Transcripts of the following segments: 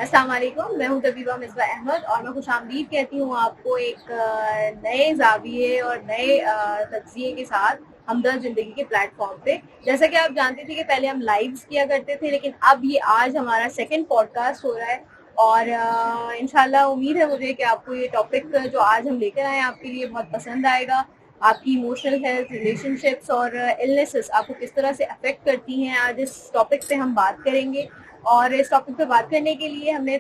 अस्सलाम वालेकुम, मैं हूं तबीबा मिसबा अहमद और मैं खुशामदीद कहती हूं आपको एक नए ज़ाविये और नए तज्ज़िये के साथ हमदर्द ज़िंदगी के प्लेटफॉर्म पे। जैसा कि आप जानते थे कि पहले हम लाइव्स किया करते थे, लेकिन अब ये आज हमारा सेकंड पॉडकास्ट हो रहा है और इंशाल्लाह उम्मीद है मुझे कि आपको ये टॉपिक जो आज हम लेकर आए हैं आपके लिए बहुत पसंद आएगा। आपकी इमोशनल हेल्थ, रिलेशनशिप्स और इलनेसेस आपको किस तरह से अफेक्ट करती हैं, आज इस टॉपिक पे हम बात करेंगे। और इस टॉपिक पे बात करने के लिए हमने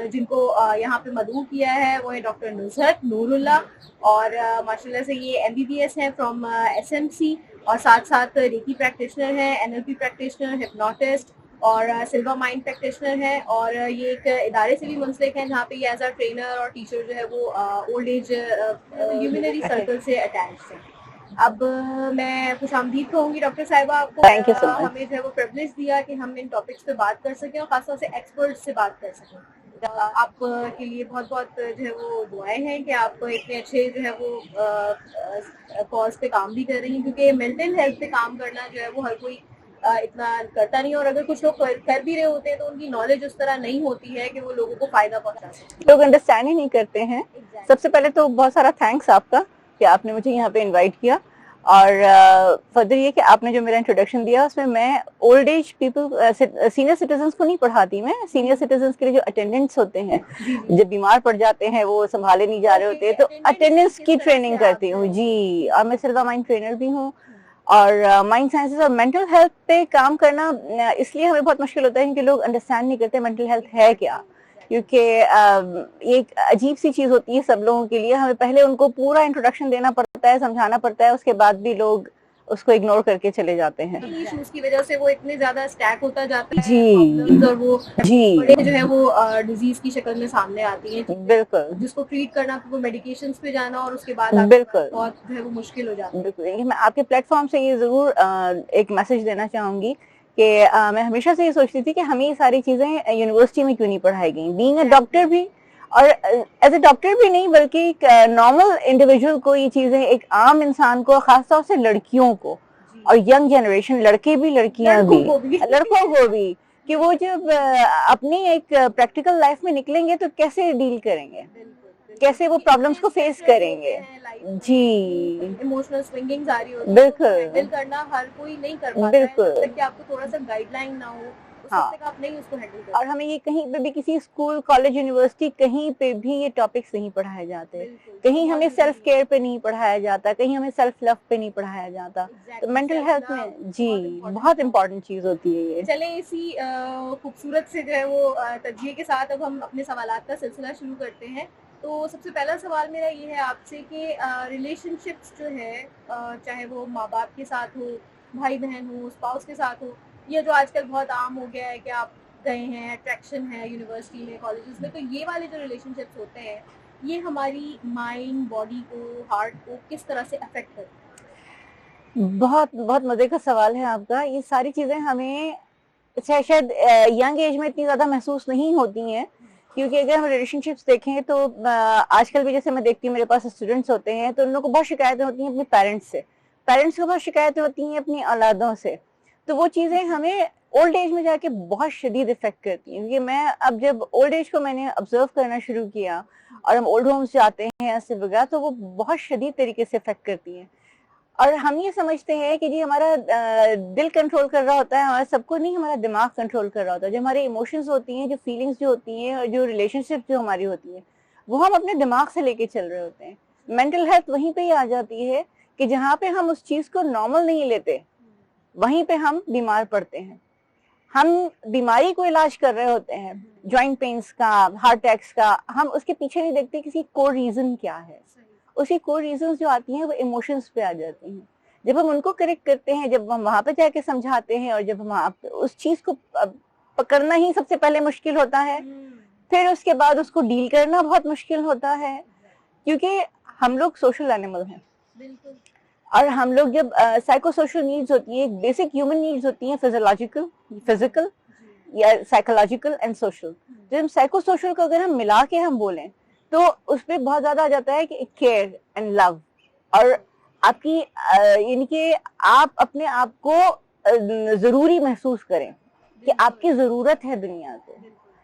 जिनको यहाँ पे मदऊ किया है वो है डॉक्टर नुज़हत नूरुल्लाह और माशाल्लाह से ये MBBS हैं फ्रॉम SMC और साथ साथ रेकी प्रैक्टिशनर हैं, NLP प्रैक्टिशनर, हिप्नोटिस्ट और सिल्वर माइंड प्रैक्टिशनर है और ये एक इदारे से भी मुंसलिक हैं जहाँ पे ये एज अ ट्रेनर और टीचर जो है वो ओल्ड एज ल्यूमिनरी सर्कल से अटैच है। अब मैं खुशामदीद कहूँगी डॉक्टर साहिबा आपको। Thank you so much. हमें जो है वो प्रिविलेज दिया कि हम इन टॉपिक्स पे बात कर सकें और खासतौर से एक्सपर्ट से बात कर सकें। आप के लिए बहुत बहुत जो है वो दुआएं हैं कि आप इतने अच्छे जो है वो कॉज पे काम भी कर रही हैं, क्योंकि मेंटल हेल्थ पे काम करना जो है वो हर कोई इतना करता नहीं, और अगर कुछ लोग कर भी रहे होते हैं तो उनकी नॉलेज उस तरह नहीं होती है कि वो लोगों को फायदा पहुंचा सके। लोग अंडरस्टैंड ही नहीं करते हैं। सबसे पहले तो बहुत सारा थैंक्स आपका कि आपने मुझे यहाँ पे इनवाइट किया और फर्दर ये कि आपने जो मेरा इंट्रोडक्शन दिया उसमें मैं old age people senior citizens को नहीं पढ़ाती, मैं सीनियर सिटीजन्स के लिए जो अटेंडेंट्स होते हैं जब बीमार पड़ जाते हैं, वो संभाले नहीं जा रहे होते तो अटेंडेंस की ट्रेनिंग करती हूँ जी। और मैं सिल्वर माइंड ट्रेनर भी हूँ और माइंड साइंसेस और मेंटल हेल्थ पे काम करना इसलिए हमें बहुत मुश्किल होता है क्योंकि लोग अंडरस्टैंड नहीं करते मेंटल हेल्थ है क्या, क्योंकि ये एक अजीब सी चीज होती है सब लोगों के लिए। हमें पहले उनको पूरा इंट्रोडक्शन देना पड़ता है, समझाना पड़ता है, उसके बाद भी लोग उसको इग्नोर करके चले जाते हैं। इश्यूज की वजह से वो इतने ज्यादा स्टैक होता जाता है जी और वो जी बड़े जो है वो डिजीज की शक्ल में सामने आती है, बिल्कुल जिसको ट्रीट करना वो मेडिकेशंस पे जाना और उसके बाद बिल्कुल बहुत जो है वो मुश्किल हो जाता है। बिल्कुल। मैं आपके प्लेटफॉर्म से ये जरूर एक मैसेज देना चाहूंगी कि मैं हमेशा से ये सोचती थी कि हमें ये सारी चीजें यूनिवर्सिटी में क्यों नहीं पढ़ाई गई, बीइंग अ डॉक्टर भी और एज ए डॉक्टर भी नहीं बल्कि एक नॉर्मल इंडिविजुअल को ये चीजें, एक आम इंसान को, खासतौर से लड़कियों को और यंग जनरेशन, लड़के भी लड़कियां भी, लड़कों को भी, कि वो जब अपनी एक प्रैक्टिकल लाइफ में निकलेंगे तो कैसे डील करेंगे, कैसे वो प्रॉब्लम्स को फेस करेंगे। जी इमोशनल स्विंगिंग्स आ रही होती है, बिल्कुल हैंडल करना हर कोई नहीं कर पाता बिल्कुल है, जब तक कि आपको थोड़ा सा गाइडलाइन ना हो उस हाँ। वक्त तक आप नहीं उसको हैंडल कर। और हमें ये कहीं पे भी, किसी स्कूल, कॉलेज, यूनिवर्सिटी, कहीं पे भी ये टॉपिक्स नहीं पढ़ाए जाते। कहीं हमें सेल्फ केयर पे नहीं पढ़ाया जाता, कहीं हमें सेल्फ लव पे नहीं पढ़ाया जाता। तो मेंटल हेल्थ में जी बहुत इंपॉर्टेंट चीज होती है ये। चले इसी खूबसूरत से जो है वो तज्जिए के साथ अब हम अपने सवालात का सिलसिला शुरू करते हैं। तो सबसे पहला सवाल मेरा ये है आपसे कि रिलेशनशिप्स जो है चाहे वो माँ बाप के साथ हो, भाई बहन हो, स्पाउस के साथ हो, या जो आजकल बहुत आम हो गया है कि आप गए हैं, अट्रैक्शन है यूनिवर्सिटी में, कॉलेजेस में, तो ये वाले जो रिलेशनशिप्स होते हैं ये हमारी माइंड, बॉडी को, हार्ट को किस तरह से अफेक्ट करते हैं? बहुत बहुत मजे का सवाल है आपका। ये सारी चीजें हमें शायद यंग एज में इतनी ज्यादा महसूस नहीं होती हैं, क्योंकि अगर हम रिलेशनशिप्स देखें तो आजकल भी जैसे मैं देखती हूँ मेरे पास स्टूडेंट्स होते हैं तो उन लोगों को बहुत शिकायतें होती हैं अपने पेरेंट्स से, पेरेंट्स को बहुत शिकायतें होती हैं अपनी औलादों से। तो वो चीजें हमें ओल्ड एज में जाके बहुत शदीद इफेक्ट करती हैं, क्योंकि मैं अब जब ओल्ड एज को मैंने ऑब्जर्व करना शुरू किया और हम ओल्ड होम्स जाते हैं ऐसे वगैरह, तो वो बहुत शदीद तरीके से इफेक्ट करती हैं। और हम ये समझते हैं कि जी हमारा दिल कंट्रोल कर रहा होता है, हमारा सबको नहीं, हमारा दिमाग कंट्रोल कर रहा होता है। जो हमारी इमोशंस होती हैं, जो फीलिंग्स जो होती हैं और जो रिलेशनशिप जो हमारी होती है, वो हम अपने दिमाग से लेके चल रहे होते हैं। मेंटल हेल्थ वहीं पे ही आ जाती है कि जहाँ पे हम उस चीज को नॉर्मल नहीं लेते, वहीं पे हम बीमार पड़ते हैं। हम बीमारी को इलाज कर रहे होते हैं, जॉइंट पेन्स का, हार्ट अटैक्स का, हम उसके पीछे नहीं देखते किसी कोर रीजन क्या है। उसी कोर रीजंस जो आती हैं वो इमोशंस पे आ जाती हैं। जब हम उनको करेक्ट करते हैं, जब हम वहां पे जाके समझाते हैं और जब हम उस चीज को पकड़ना ही सबसे पहले मुश्किल होता है, फिर उसके बाद उसको डील करना बहुत मुश्किल होता है, क्योंकि हम लोग सोशल एनिमल हैं। और हम लोग जब साइको सोशल नीड्स होती है, बेसिक ह्यूमन नीड्स होती हैं, फिजिकल या साइकोलॉजिकल एंड सोशल। जब हम साइको सोशल को अगर हम मिला के हम बोलें तो उसपे बहुत ज्यादा आ जाता है कि केयर एंड लव, और आपकी यानी कि आप अपने आप को जरूरी महसूस करें कि आपकी जरूरत है दुनिया को।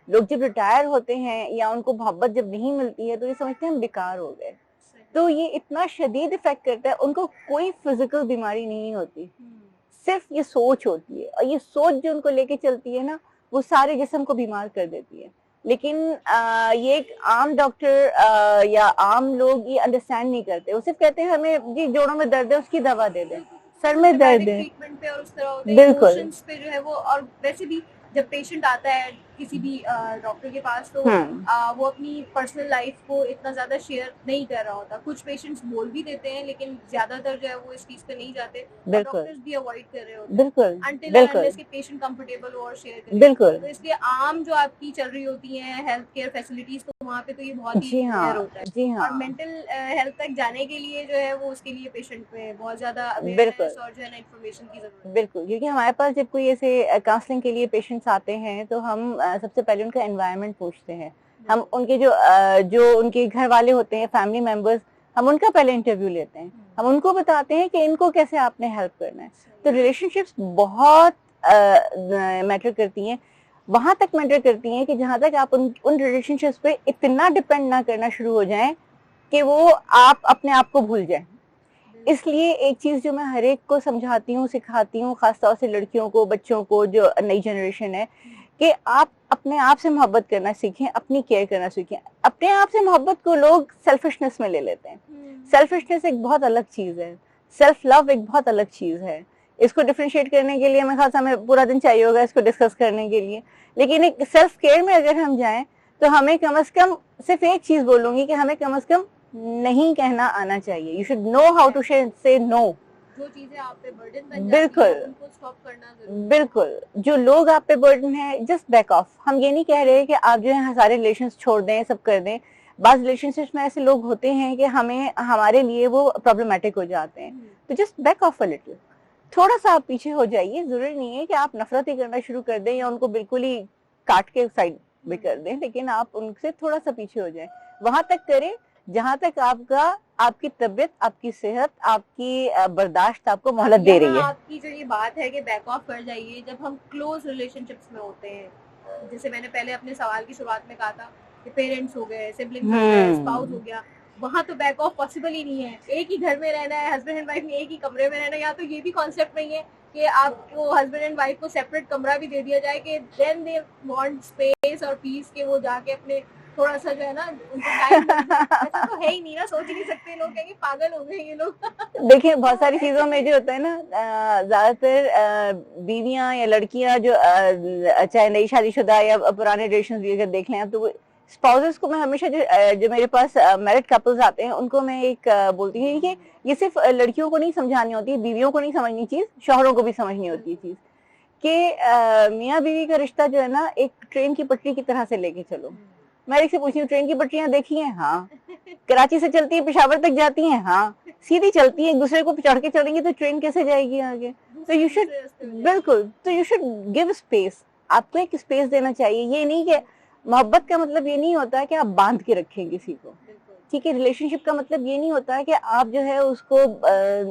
लोग जब रिटायर होते हैं या उनको मोहब्बत जब नहीं मिलती है तो ये समझते हैं हम बेकार हो गए। तो ये इतना शदीद इफेक्ट करता है। उनको कोई फिजिकल बीमारी नहीं होती, सिर्फ ये सोच होती है, और ये सोच जो उनको लेके चलती है ना, वो सारे जिस्म को बीमार कर देती है। लेकिन ये एक आम डॉक्टर या आम लोग ये अंडरस्टैंड नहीं करते। वो सिर्फ कहते हैं हमें जी जोड़ों में दर्द है उसकी दवा दे दें, सर में दर्द है, ट्रीटमेंट पे और उस तरह होते हैं, बिल्कुल इमोशंस पे जो है वो। और वैसे भी जब पेशेंट आता है किसी भी डॉक्टर के पास, तो वो अपनी पर्सनल लाइफ को इतना ज्यादा शेयर नहीं कर रहा होता। कुछ पेशेंट्स बोल भी देते हैं, लेकिन ज्यादातर जो है वो इस चीज पे नहीं जाते, डॉक्टर्स भी अवॉइड कर रहे होते हैं अनटिल अनलेस कि पेशेंट कंफर्टेबल हो और शेयर करे। बिल्कुल। तो इसलिए आम जो आपकी चल रही होती है हेल्थ केयर फैसिलिटीज, तो वहाँ पे तो ये बहुत ही जी हाँ, रेयर होता है। जी हाँ। और मेंटल हेल्थ तक जाने के लिए जो है वो उसके लिए पेशेंट में बहुत ज्यादा बिल्कुल अवेयरनेस और जो है ना इन्फॉर्मेशन की जरूरत है। बिल्कुल, क्योंकि हमारे पास जब कोई ऐसे काउंसलिंग के लिए पेशेंट्स आते हैं तो हम सबसे पहले उनका एनवायरनमेंट पूछते हैं। हम उनके जो उनके घर वाले होते हैं, फैमिली मेंबर्स, हम उनका पहले इंटरव्यू लेते हैं। हम उनको बताते हैं कि इनको कैसे आपने हेल्प करना है। तो रिलेशनशिप्स बहुत मैटर करती हैं, वहां तक मैटर करती हैं कि जहां तक आप उन रिलेशनशिप्स पे इतना डिपेंड ना करना शुरू हो जाएं कि वो आप अपने आप को भूल जाएं। इसलिए एक चीज जो मैं हर एक को समझाती हूँ, सिखाती हूँ, खासतौर से लड़कियों को, बच्चों को, जो नई जनरेशन है, कि आप अपने आप से मोहब्बत करना सीखें, अपनी केयर करना सीखें। अपने आप से मोहब्बत को लोग सेल्फिशनेस में ले लेते हैं। सेल्फिशनेस एक बहुत अलग चीज है, सेल्फ लव एक बहुत अलग चीज है। इसको डिफरेंशिएट करने के लिए मैं खास हमें पूरा दिन चाहिए होगा इसको डिस्कस करने के लिए। लेकिन एक सेल्फ केयर में अगर हम जाएं तो हमें कम से कम, सिर्फ एक चीज बोलूंगी कि हमें कम से कम नहीं कहना आना चाहिए। You should know how to say no. जो चीजें आप पे बर्डन बन जाती हैं उनको स्टॉप करना जरूरी है। बिल्कुल, जो लोग आप पे बर्डन है जस्ट बैक ऑफ। हम ये नहीं कह रहे कि आप जो है सारे रिलेशंस छोड़ दें, सब कर दें। बात रिलेशनशिप्स में ऐसे लोग होते हैं कि हमारे लिए वो प्रॉब्लमेटिक हो जाते हैं, तो just back of a little, थोड़ा सा आप पीछे हो जाइए। जरूरी नहीं है कि आप नफरत ही करना शुरू कर दें या उनको बिल्कुल ही काट के साइड में कर दें, लेकिन आप उनसे थोड़ा सा पीछे हो जाएं। वहां तक करें जहां तक आपकी तबीयत, आपकी सेहत, आपकी बर्दाश्त आपको मोहलत दे रही है। आपकी जो ये बात है कि बैक ऑफ कर जाइए, जब हम क्लोज रिलेशनशिप्स में होते हैं, जैसे मैंने पहले अपने सवाल की शुरुआत में कहा था कि पेरेंट्स हो गए, सिबलिंग्स हो गए, स्पाउस हो गया, वहां तो बैक ऑफ पॉसिबल ही नहीं है। एक ही घर में रहना है, हस्बैंड एंड वाइफ ने एक ही कमरे में रहना है। यहाँ तो ये भी कॉन्सेप्ट नहीं है कि आपको हस्बैंड एंड वाइफ को सेपरेट कमरा भी दे दिया जाए कि देन दे वांट स्पेस और पीस, के वो जाके अपने थोड़ा सा जो है ना उनको टाइम ऐसा तो है ही नहीं ना, सोच ही नहीं सकते। लोग कहेंगे पागल हो गए ये लोग। देखिए बहुत सारी चीजों में जो होता है ना, ज्यादातर बीवियां या लड़कियां जो चाहे नई शादीशुदा या पुराने रिलेशन भी अगर देख लें आप, तो स्पाउसेस को मैं हमेशा जो मेरे पास मैरिड कपल्स आते हैं उनको मैं एक बोलती हूँ कि ये सिर्फ लड़कियों को नहीं समझानी होती, बीवियों को नहीं समझनी चीज, शौहरों को भी समझनी होती है चीज, कि मियाँ बीवी का रिश्ता जो है ना एक ट्रेन की पटरी की तरह से लेके चलो। मैं एक से पूछती हूँ, ट्रेन की पटरियां देखी हैं? हाँ। कराची से चलती है पेशावर तक जाती हैं? हाँ। सीधी चलती है, एक दूसरे को चढ़ के चलेंगे तो ट्रेन कैसे जाएगी आगे? तो यू शुड, बिल्कुल, तो यू शुड गिव स्पेस। आपको एक स्पेस देना चाहिए। ये नहीं कि मोहब्बत का मतलब ये नहीं होता है कि आप बांध के रखें किसी को, ठीक है। रिलेशनशिप का मतलब ये नहीं होता है कि आप जो है उसको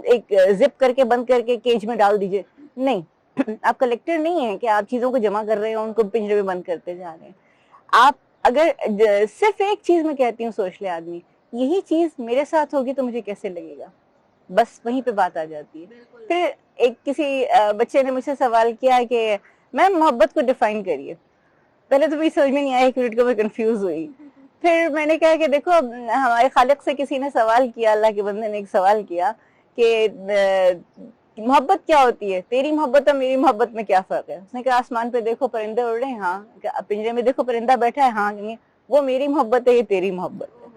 एक जिप करके बंद करके केज में डाल दीजिए, नहीं। आप कलेक्टर नहीं है कि आप चीजों को जमा कर रहे हैं, उनको पिंजरे में बंद करते जा रहे हैं। आप अगर सिर्फ एक चीज मैं कहती हूँ, सोच ले आदमी, यही चीज मेरे साथ होगी तो मुझे कैसे लगेगा, बस वहीं पे बात आ जाती है। फिर एक किसी बच्चे ने मुझसे सवाल किया कि मैम मोहब्बत को डिफाइन करिए। पहले तो मुझे समझ में नहीं आया, एक मिनट को मैं कंफ्यूज हुई। फिर मैंने कहा कि देखो, हमारे खालिक से किसी ने सवाल किया, अल्लाह के बंदे ने एक सवाल किया कि मोहब्बत क्या होती है, तेरी मोहब्बत और मेरी मोहब्बत में क्या फर्क है? उसने कहा आसमान पे देखो परिंदे उड़ रहे हैं, हाँ। पिंजरे में देखो परिंदा बैठा है, हाँ। वो मेरी मोहब्बत है, ये तेरी मोहब्बत है।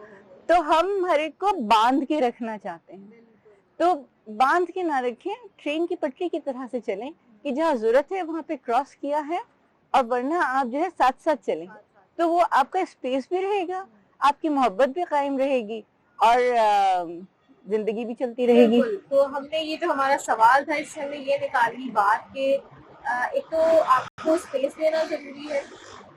तो हम हर एक को बांध के रखना चाहते हैं, तो बांध के ना रखें, ट्रेन की पटरी की तरह से चलें कि जहाँ जरूरत है वहां पे क्रॉस किया है, और वरना आप जो है साथ साथ चलें, तो वो आपका स्पेस भी रहेगा, आपकी मोहब्बत भी कायम रहेगी, और जिंदगी भी चलती रहेगी। तो हमने ये जो हमारा सवाल था, इससे हमने ये निकाली बात कि एक तो आपको स्पेस देना जरूरी है,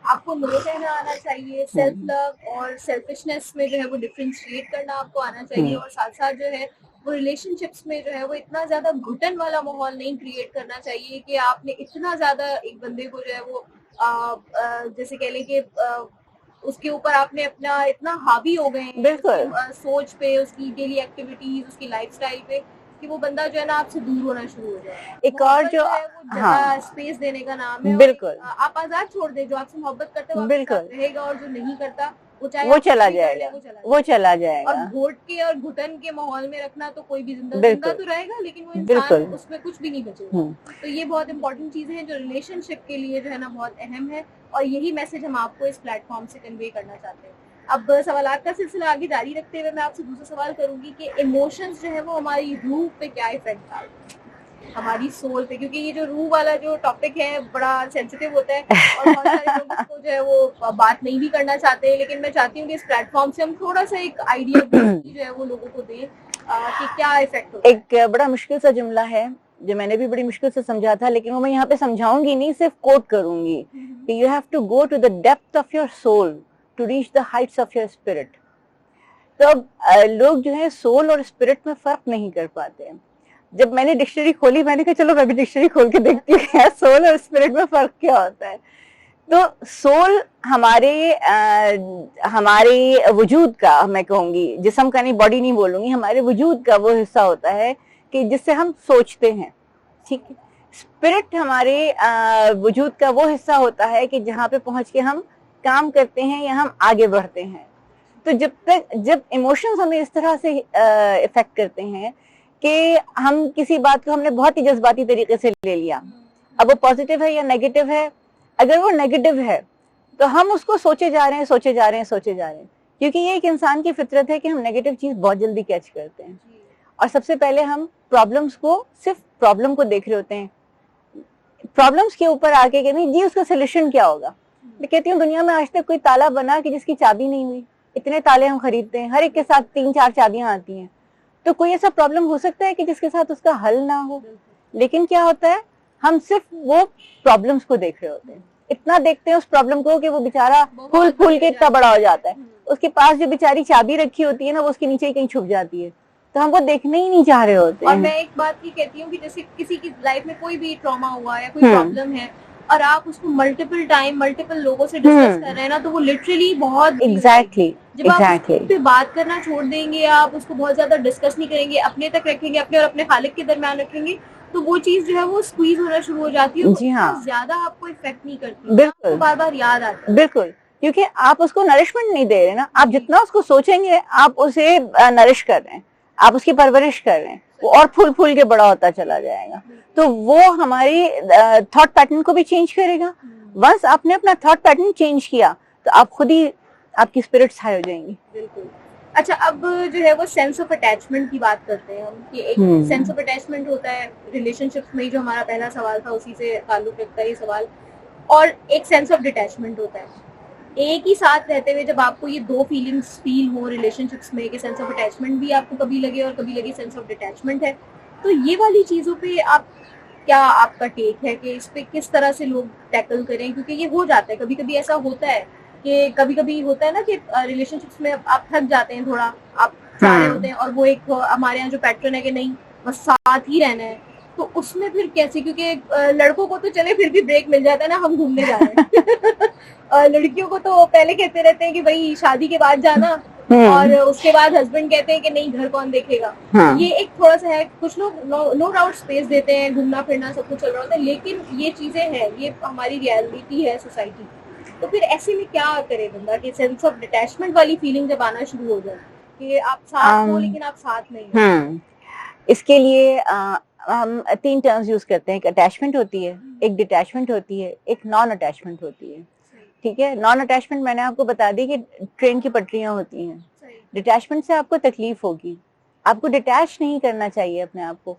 आपको नो कहना आना चाहिए, सेल्फ लव और सेल्फिशनेस में जो है वो डिफरेंशिएट करना आपको आना चाहिए, और साथ साथ जो है वो रिलेशनशिप्स में जो है वो इतना ज्यादा घुटन वाला माहौल नहीं क्रिएट करना चाहिए कि आपने इतना ज्यादा एक बंदे को जो है वो जैसे कह लें कि उसके ऊपर आपने अपना इतना हावी हो गए हैं बिल्कुल। सोच पे, उसकी डेली एक्टिविटीज, उसकी लाइफस्टाइल पे, कि वो बंदा जो है ना आपसे दूर होना शुरू हो जाए। एक और मोहब्बत जो, जो है वो हाँ जगह स्पेस देने का नाम है, और बिल्कुल आप आजाद छोड़ दे, जो आपसे मोहब्बत करता है वो आपके बिल्कुल, साथ रहेगा, और जो नहीं करता वो चाहे वो आप कुछ चला भी कर ले जाएगा, वो चला वो जाएगा। चला और जाएगा। घोट के और घुटन के माहौल में रखना तो कोई भी जिंदा जिंदा बिल्कुल तो रहेगा, लेकिन वो इंसान बिल्कुल। उसमें कुछ भी नहीं बचेगा। तो ये बहुत इंपॉर्टेंट चीजें हैं जो रिलेशनशिप के लिए जो है ना बहुत अहम है, और यही मैसेज हम आपको इस प्लेटफॉर्म से कन्वे करना चाहते हैं। अब सवालात का सिलसिला आगे जारी रखते हुए मैं आपसे दूसरा सवाल करूंगी कि इमोशंस जो है वो हमारी रूह पे क्या इफेक्ट डालते हैं, हमारी सोल पे, क्योंकि ये जो रूह वाला जो टॉपिक है बड़ा सेंसिटिव होता है, और बहुत सारे लोग इसको जो है वो बात नहीं भी करना चाहते हैं, लेकिन मैं चाहती हूँ कि इस प्लेटफॉर्म से हम थोड़ा सा एक आइडिया जो है वो लोगों को दें कि क्या इफेक्ट होता है। एक बड़ा मुश्किल सा जुमला है जो मैंने भी बड़ी मुश्किल से समझा था, लेकिन वो मैं यहाँ पे समझाऊंगी नहीं, सिर्फ कोट करूंगी कि you have to go to the depth of your soul to reach the heights of your spirit. तो अब लोग जो है सोल और स्पिरिट में फर्क नहीं कर पाते हैं। जब मैंने डिक्शनरी खोली मैंने कहा चलो मैं भी डिक्शनरी खोल के देखती हूँ सोल और स्पिरिट में फर्क क्या होता है। तो सोल हमारे वजूद का, मैं कहूंगी जिस्म का नहीं, बॉडी नहीं बोलूंगी, हमारे वजूद का वो हिस्सा होता है कि जिससे हम सोचते हैं, ठीक है। स्पिरिट हमारे वजूद का वो हिस्सा होता है कि जहाँ पे पहुंच के हम काम करते हैं या हम आगे बढ़ते हैं। तो जब इमोशंस हमें इस तरह से इफेक्ट करते हैं कि हम किसी बात को हमने बहुत ही जज्बाती तरीके से ले लिया, अब वो पॉजिटिव है या नेगेटिव है, अगर वो नेगेटिव है तो हम उसको सोचे जा रहे हैं, सोचे जा रहे हैं, सोचे जा रहे हैं, क्योंकि ये एक इंसान की फितरत है कि हम नेगेटिव चीज बहुत जल्दी कैच करते हैं। और सबसे पहले हम प्रॉब्लम्स को, सिर्फ प्रॉब्लम को देख रहे होते हैं, प्रॉब्लम्स के ऊपर आके कि नहीं जी उसका सोल्यूशन क्या होगा। मैं कहती हूँ दुनिया में आज तक कोई ताला बना कि जिसकी चाबी नहीं हुई, इतने ताले हम खरीदते हैं, हर एक के साथ 3-4 चाबियां आती हैं, तो कोई ऐसा प्रॉब्लम हो सकता है कि जिसके साथ उसका हल ना हो। लेकिन क्या होता है, हम सिर्फ वो प्रॉब्लम्स को देख रहे होते हैं, इतना देखते हैं उस प्रॉब्लम को कि वो बेचारा फूल फूल के इतना बड़ा हो जाता है, उसके पास जो बेचारी चाबी रखी होती है ना वो उसके नीचे ही कहीं छुप जाती है, तो हम वो देखने ही नहीं चाह रहे होते और हैं। मैं एक बात की कहती हूँ कि जैसे किसी की लाइफ में कोई भी ट्रॉमा हुआ या कोई प्रॉब्लम है, और आप उसको मल्टीपल टाइम मल्टीपल लोगों से डिस्कस कर रहे हैं ना, तो वो लिटरली बहुत एग्जैक्टली जब आप उस पे बात करना छोड़ देंगे, आप उसको बहुत ज्यादा डिस्कस नहीं करेंगे, अपने तक रखेंगे, अपने और अपने खालिक के दरमियान रखेंगे, तो वो चीज जो है वो स्क्वीज होना शुरू हो जाती है। जी हाँ, ज्यादा आपको इफेक्ट नहीं करती, बिल्कुल, आपको बार बार याद आता है। बिल्कुल, क्योंकि आप उसको नरिशमेंट नहीं दे रहे ना, आप जितना उसको सोचेंगे आप उसे नरिश कर रहे हैं, आप उसकी परवरिश कर रहे हैं, वो और फूल फूल के बड़ा होता चला जाएगा। तो वो हमारी थॉट पैटर्न को भी चेंज करेगा। वंस आपने अपना थॉट पैटर्न चेंज किया तो आप खुद ही, आपकी स्पिरिट्स हाई हो जाएंगी। बिल्कुल। अच्छा, अब जो है वो सेंस ऑफ अटैचमेंट की बात करते हैं हम, कि एक सेंस ऑफ अटैचमेंट होता है रिलेशनशिप्स में, जो हमारा पहला सवाल था उसी से ताल्लुक रखता है ये सवाल, और एक सेंस ऑफ डिटैचमेंट होता है। एक ही साथ रहते हुए जब आपको ये दो फीलिंग्स फील हो रिलेशनशिप्स में, कि सेंस ऑफ अटैचमेंट भी आपको कभी लगे और कभी लगे सेंस ऑफ डिटैचमेंट है, तो ये वाली चीजों पे आप क्या, आपका टेक है कि इस पे किस तरह से लोग टैकल करें, क्योंकि ये हो जाता है, कभी कभी ऐसा होता है कि कभी कभी होता है ना कि रिलेशनशिप्स में आप थक जाते हैं थोड़ा, आप चाह रहे होते हैं, और वो एक हमारे यहाँ जो पैटर्न है कि नहीं बस साथ ही रहना है, तो उसमें फिर कैसे, क्योंकि लड़कों को तो चले फिर भी ब्रेक मिल जाता है ना, हम घूमने जा रहे हैं लड़कियों को तो पहले कहते रहते हैं कि भाई शादी के बाद जाना, और उसके बाद हस्बैंड कहते हैं कि नहीं घर कौन देखेगा। ये एक थोड़ा सा है, कुछ लोग नो डाउट स्पेस देते हैं, घूमना फिरना सब कुछ चल रहा होता है, लेकिन ये चीजें हैं, ये हमारी रियलिटी है सोसाइटी की। तो फिर ऐसे में क्या करे बंदा कि सेंस ऑफ डिटैचमेंट वाली फीलिंग जब आना शुरू हो जाए कि आप साथ हो लेकिन आप साथ नहीं हो। इसके लिए हम 3 टर्म्स यूज करते हैं, एक अटैचमेंट होती है, एक डिटैचमेंट होती है, एक नॉन अटैचमेंट होती है। ठीक है, नॉन अटैचमेंट मैंने आपको बता दी कि ट्रेन की पटरियां होती हैं, डिटैचमेंट से आपको तकलीफ होगी, आपको डिटैच नहीं करना चाहिए अपने आप को।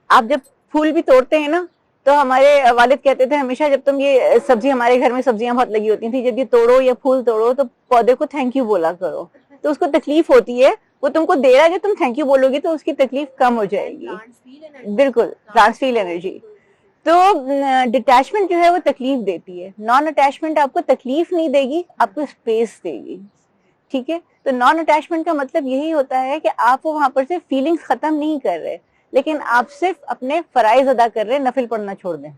आप जब फूल भी तोड़ते हैं ना, तो हमारे वालिद कहते थे हमेशा, जब तुम ये सब्जी, हमारे घर में सब्जियां बहुत लगी होती थी, जब ये तोड़ो या फूल तोड़ो तो पौधे को थैंक यू बोला करो, तो उसको तकलीफ होती है, वो तुमको दे रहा है, जब तुम थैंक यू बोलोगी तो उसकी तकलीफ कम हो जाएगी। बिल्कुल, प्लांट्स फील एनर्जी। तो डिटैचमेंट जो है वो तकलीफ देती है, नॉन अटैचमेंट आपको तकलीफ नहीं देगी, आपको स्पेस देगी। ठीक है, तो नॉन अटैचमेंट का मतलब यही होता है कि आप वो वहां पर से फीलिंग्स खत्म नहीं कर रहे, लेकिन आप सिर्फ अपने फराइज अदा कर रहे हैं, नफिल पढ़ना छोड़ दें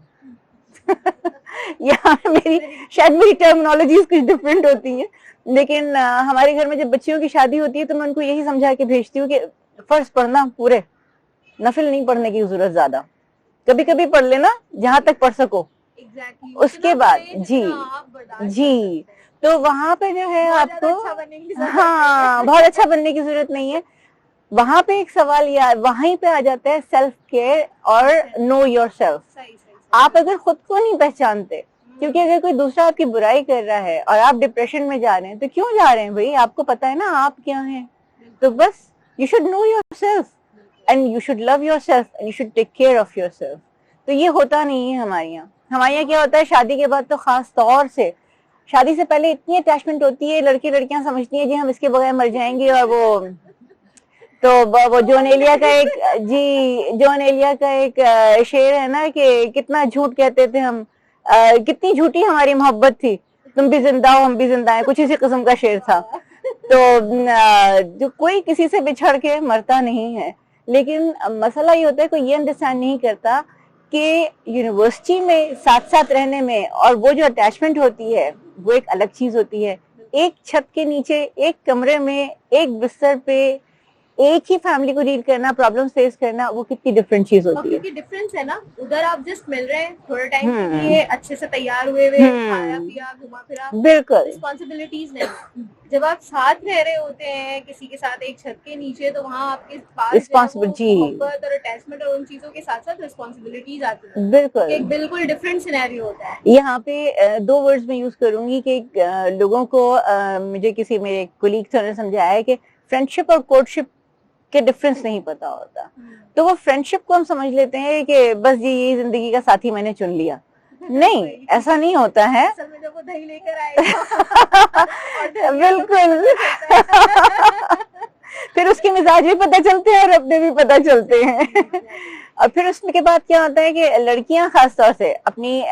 यहाँ मेरी शायद मेरी टर्मिनोलॉजीज कुछ डिफरेंट होती हैं, लेकिन हमारे घर में जब बच्चियों की शादी होती है तो मैं उनको यही समझा के भेजती हूँ कि फर्ज पढ़ना पूरे, नफिल नहीं पढ़ने की जरूरत ज्यादा, कभी कभी पढ़ लेना जहां तक पढ़ सको। Exactly. उसके बाद जी आप बर्दाश्त जी, तो वहां पे जो है बहुत आपको ज्यादा अच्छा बनने की जरूरत हाँ बहुत अच्छा बनने की जरूरत नहीं है। वहां पे एक सवाल यार वहीं पे आ जाता है सेल्फ केयर और नो योर सेल्फ। सही सही आप अगर खुद को नहीं पहचानते, क्योंकि अगर कोई दूसरा आपकी बुराई कर रहा है और आप डिप्रेशन में जा रहे हैं तो क्यों जा रहे हैं भाई, आपको पता है ना आप क्या हैं, तो बस you should know yourself and you should love yourself and you should take care of yourself. तो ये होता नहीं है हमारे यहाँ। हमारे यहाँ क्या होता है शादी के बाद तो खास तौर से, शादी से पहले इतनी अटैचमेंट होती है, लड़के लड़कियां समझती हैं जी हम इसके बगैर मर जाएंगे, और वो जॉन एलिया का एक जॉन एलिया का एक शेर है ना कि कितना झूठ कहते थे हम, कितनी झूठी हमारी मोहब्बत थी, तुम भी जिंदा हो हम भी जिंदा हैं, कुछ इसी किस्म का शेर था। तो जो कोई किसी से बिछड़ के मरता नहीं है, लेकिन मसला ये होता है कोई ये अंडरस्टैंड नहीं करता कि यूनिवर्सिटी में साथ साथ रहने में और वो जो अटैचमेंट होती है वो एक अलग चीज होती है। एक छत के नीचे, एक कमरे में, एक बिस्तर पे एक ही फैमिली को डील करना, प्रॉब्लम फेस करना, वो कितनी डिफरेंट चीज होती है। क्योंकि डिफरेंस है ना, उधर आप जस्ट मिल रहे हैं थोड़े टाइम के लिए, अच्छे से तैयार हुए खाया पिया घुमा फिरा, बिल्कुल रिस्पॉन्सिबिलिटीज नहीं। जब आप साथ रह रहे होते हैं किसी के साथ एक छत के नीचे, तो वहाँ आपके पास मोहब्बत और अटैचमेंट और उन चीजों के साथ साथ रिस्पॉन्सिबिलिटीज आती है। बिल्कुल एक बिल्कुल डिफरेंट सिनेरियो होता है। यहाँ पे दो वर्ड्स में यूज करूंगी कि लोगों को मुझे किसी मेरे कोलीग ने समझाया है कि फ्रेंडशिप और कोर्टशिप के डिफरेंस नहीं पता होता। तो वो फ्रेंडशिप को हम समझ लेते हैं कि बस ये जिंदगी का साथी मैंने चुन लिया, नहीं ऐसा नहीं होता है। असल में जब वो दही लेकर आएगा बिल्कुल फिर उसके मिजाज भी पता चलते हैं और अपने भी पता चलते हैं। और फिर उसके बाद क्या होता है कि लड़कियां खास तौर से अपनी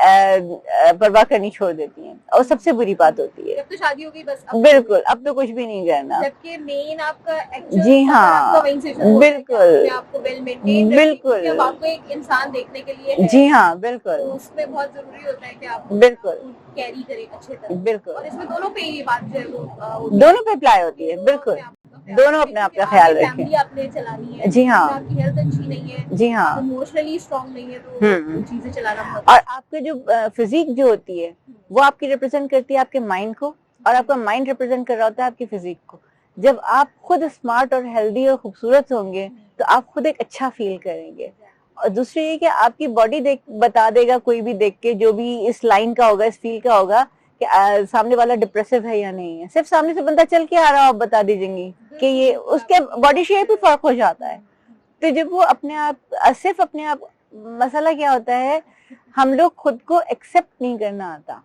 परवाह करनी छोड़ देती हैं, और सबसे बुरी बात होती है जब तो शादी होगी बस बिल्कुल अब तो कुछ भी नहीं करना, जबकि मेन आपका जी हाँ बिल्कुल आपको वेल मेंटेन बिल्कुल जब आपको एक इंसान देखने के लिए जी हाँ बिल्कुल, तो उसमें बहुत जरूरी होता है कि आप बिल्कुल कैरी करें अच्छे तरह। बिल्कुल और इसमें दोनों पे ये बात जो है वो दोनों पे अप्लाई होती है। बिल्कुल दोनों अपने आप का ख्याल रखें। फैमिली आपने चलानी है, जी हाँ, आपकी हेल्थ अच्छी नहीं है, जी हाँ, इमोशनली स्ट्रांग नहीं है, तो चीजें चलाना बहुत। और आपके जो फिजिक जो होती है वो आपकी रिप्रेजेंट करती है आपके माइंड को, और आपका माइंड रिप्रेजेंट कर रहा होता है आपकी फिजिक को। जब आप खुद स्मार्ट और हेल्दी और खूबसूरत होंगे तो आप खुद एक अच्छा फील करेंगे। और दूसरी ये कि आपकी बॉडी देख बता देगा, कोई भी देख के जो भी इस लाइन का होगा, इस फील का होगा कि सामने वाला डिप्रेसिव है या नहीं है। सिर्फ सामने से बंदा चल के आ रहा हो आप बता दीजिएंगे कि ये उसके बॉडी शेप ही फर्क हो जाता है। तो जब वो अपने आप सिर्फ अपने आप, मसला क्या होता है हम लोग खुद को एक्सेप्ट नहीं करना आता।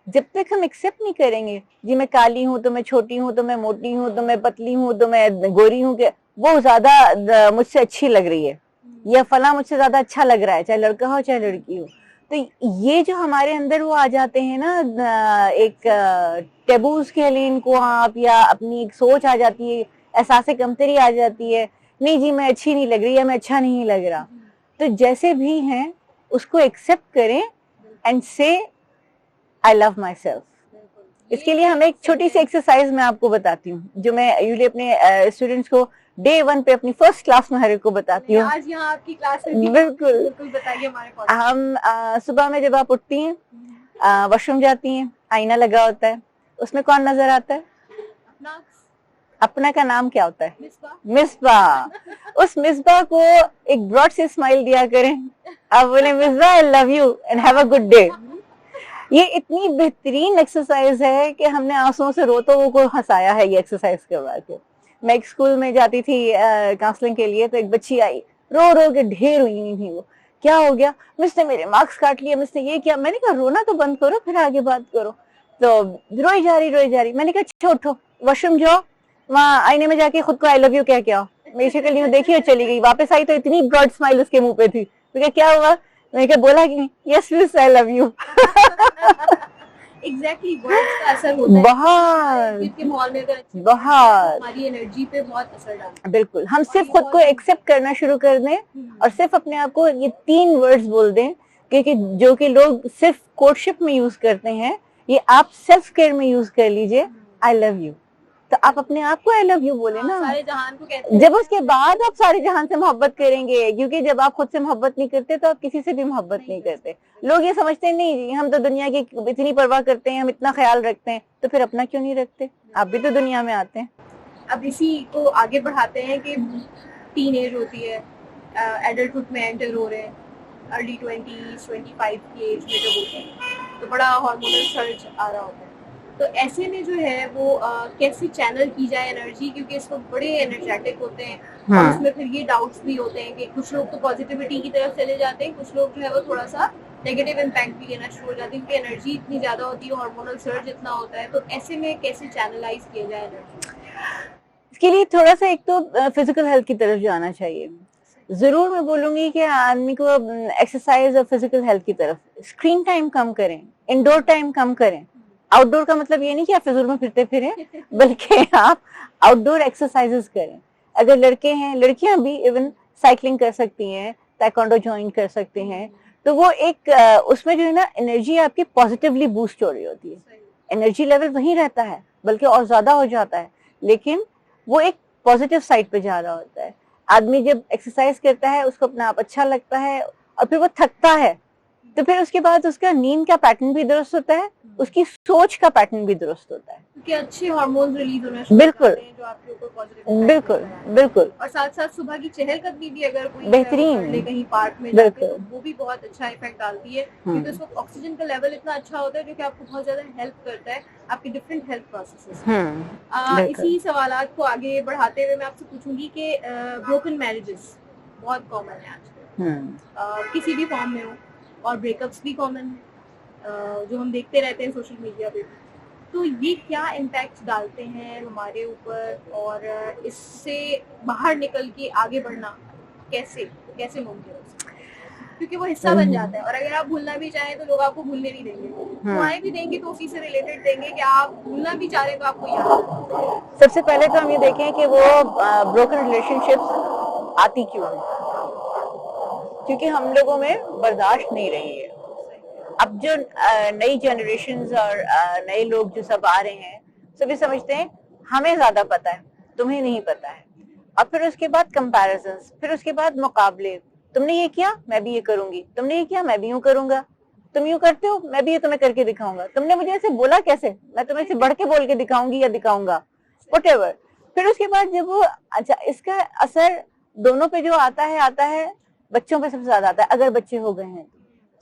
जब तक हम एक्सेप्ट नहीं करेंगे जी मैं काली हूँ तो मैं छोटी हूँ तो मैं मोटी हूँ तो मैं पतली हूँ तो मैं गोरी हूँ, कि वो ज्यादा मुझसे अच्छी लग रही है या फला मुझसे ज्यादा अच्छा लग रहा है, चाहे लड़का हो चाहे लड़की हो, तो ये जो हमारे अंदर वो आ जाते हैं ना, एक टेबूज कह लें इनको आप, या अपनी एक सोच आ जाती है, एहसास कमतरी आ जाती है, नहीं जी मैं अच्छी नहीं लग रही या मैं अच्छा नहीं लग रहा। तो जैसे भी हैं उसको एक्सेप्ट करें एंड से आई लव माई सेल्फ। इसके लिए हम एक छोटी सी एक्सरसाइज मैं आपको बताती हूँ, जो मैं यूजुअली अपने स्टूडेंट्स को डे 1 पे अपनी फर्स्ट क्लास में हर एक को बताती हूँ। आज यहाँ आपकी क्लास है, बिल्कुल बताइए हमारे। हम सुबह में जब आप उठती हैं, वॉशरूम जाती हैं, आईना लगा होता है, उसमें कौन नजर आता है? अपना का नाम क्या होता है? मिसबा। उस मिसबा को एक ब्रॉड से स्माइल दिया करें, आप बोले Misbah I love you and have a good day. ये इतनी बेहतरीन एक्सरसाइज है कि हमने आंसुओं से रोतों को हंसाया है ये एक्सरसाइज करवा के। मैं एक स्कूल में जाती थी काउंसलिंग के लिए, तो एक बच्ची आई रो रो के ढेर हुई नहीं थी। वो क्या हो गया? मिस ने मेरे मार्क्स काट लिए, मिस ने ये किया। मैंने कहा रोना तो बंद करो फिर आगे बात करो। तो रोई जा रही। मैंने कहा अच्छा उठो वॉशरूम जाओ, वहाँ आईने में जाके खुद को आई लव यू क्या क्या मेरी शक्ल नहीं देखी और चली गई। वापस आई तो इतनी ब्रॉड स्माइल उसके मुंह पे थी। तो क्या हुआ? मैंने क्या बोला कि yes miss I love you. Exactly words का असर होता है बहुत के माहौल में, अगर बहुत हमारी एनर्जी पे बहुत असर डालता है। बिल्कुल, हम सिर्फ खुद को एक्सेप्ट करना शुरू कर दें और सिर्फ अपने आप को ये 3 वर्ड्स बोल दें क्योंकि जो कि लोग सिर्फ कोर्टशिप में यूज करते हैं, ये आप सेल्फ केयर में यूज कर लीजिए, आई लव यू। तो आप अपने आप को आई लव यू बोले ना, सारे जहान को कहते हैं। जब उसके बाद आप सारे जहान से मोहब्बत करेंगे, क्योंकि जब आप खुद से मोहब्बत नहीं करते तो आप किसी से भी मोहब्बत नहीं करते। लोग ये समझते हैं नहीं जी, हम तो दुनिया की इतनी परवाह करते हैं, हम इतना ख्याल रखते हैं, तो फिर अपना क्यों नहीं रखते? आप भी तो दुनिया में आते हैं। अब इसी को आगे बढ़ाते हैं कि टीन एज होती है, एडल्टहुड में एंटर हो रहे हैं, अर्ली 20s 25 की एज में जब होते हैं तो बड़ा हार्मोनल सर्ज आ रहा होता है। तो ऐसे में जो है वो कैसे चैनल की जाए एनर्जी, क्योंकि इस वक्त बड़े एनर्जेटिक होते हैं और उसमें फिर ये डाउट्स भी होते हैं कि कुछ लोग तो पॉजिटिविटी की तरफ चले जाते हैं, कुछ लोग जो है वो थोड़ा सा नेगेटिव इम्पैक्ट भी लेना शुरू हो जाते हैं, क्योंकि एनर्जी इतनी ज्यादा होती है, हार्मोनल सर्ज इतना होता है। तो ऐसे में कैसे चैनलाइज किया जाए एनर्जी? इसके लिए थोड़ा सा एक तो फिजिकल हेल्थ की तरफ जाना चाहिए। जरूर मैं बोलूंगी कि आदमी को एक्सरसाइज और फिजिकल हेल्थ की तरफ, स्क्रीन टाइम कम करें, इंडोर टाइम कम करें। आउटडोर का मतलब ये नहीं कि आप फिजूल में फिरते फिरें, बल्कि आप आउटडोर एक्सरसाइजेस करें। अगर लड़के हैं, लड़कियां भी इवन साइकिलिंग कर सकती हैं, ताइक्वांडो ज्वाइन कर सकते हैं, तो वो एक उसमें जो है ना एनर्जी आपकी पॉजिटिवली बूस्ट हो रही होती है। एनर्जी लेवल वहीं रहता है, बल्कि और ज्यादा हो जाता है, लेकिन वो एक पॉजिटिव साइड पे जा रहा होता है। आदमी जब एक्सरसाइज करता है, उसको अपना आप अच्छा लगता है और फिर वो थकता है, तो फिर उसके बाद उसका नींद का पैटर्न भी दुरुस्त होता है, उसकी सोच का पैटर्न भी दुरुस्त होता है, क्योंकि अच्छे हार्मोन्स रिलीज होना शुरू बिल्कुल होते हैं जो आपके ऊपर पॉजिटिव बिल्कुल बिल्कुल। और साथ साथ सुबह की चहलकदमी भी अगर कोई बेहतरीन, कर ले कहीं पार्क में जाके, बिल्कुल, तो वो भी बहुत अच्छा इफेक्ट डालती है, क्योंकि उस वक्त ऑक्सीजन का लेवल इतना अच्छा होता है जो कि आपको बहुत ज्यादा हेल्प करता है आपके डिफरेंट हेल्थ प्रोसेसेस। इसी सवालात को आगे बढ़ाते हुए मैं आपसे पूछूंगी कि ब्रोकन मैरिजेस बहुत कॉमन है आजकल, किसी भी फॉर्म में हो, और ब्रेकअप्स भी कॉमन है जो हम देखते रहते हैं सोशल मीडिया पे। तो ये क्या इम्पैक्ट डालते हैं हमारे ऊपर, और इससे बाहर निकल के आगे बढ़ना कैसे कैसे मुमकिन है? क्योंकि वो हिस्सा बन जाता है, और अगर आप भूलना भी चाहें तो लोग आपको भूलने नहीं देंगे, दुआएं भी देंगे तो उसी से रिलेटेड देंगे कि आप भूलना भी चाह रहे तो आपको याद। सबसे पहले तो हम ये देखें कि वो ब्रोकन रिलेशनशिप्स आती क्यों है, क्योंकि हम लोगों में बर्दाश्त नहीं रही है। अब जो नई जनरेशंस और नए लोग जो सब आ रहे हैं, सभी समझते हैं हमें ज्यादा पता है, तुम्हें नहीं पता है। और फिर उसके बाद कंपैरिजंस, फिर उसके बाद मुकाबले, तुमने ये किया मैं भी ये करूंगी, तुमने ये किया मैं भी यूं करूंगा, तुम यूं करते हो मैं भी ये तुम्हें करके दिखाऊंगा, तुमने मुझे ऐसे बोला कैसे, मैं तुम्हें ऐसे बढ़ के बोल के दिखाऊंगी या दिखाऊंगा, व्हाटएवर। फिर उसके बाद जब वो, अच्छा, इसका असर दोनों पे जो आता है बच्चों पे सबसे ज्यादा आता है। अगर बच्चे हो गए हैं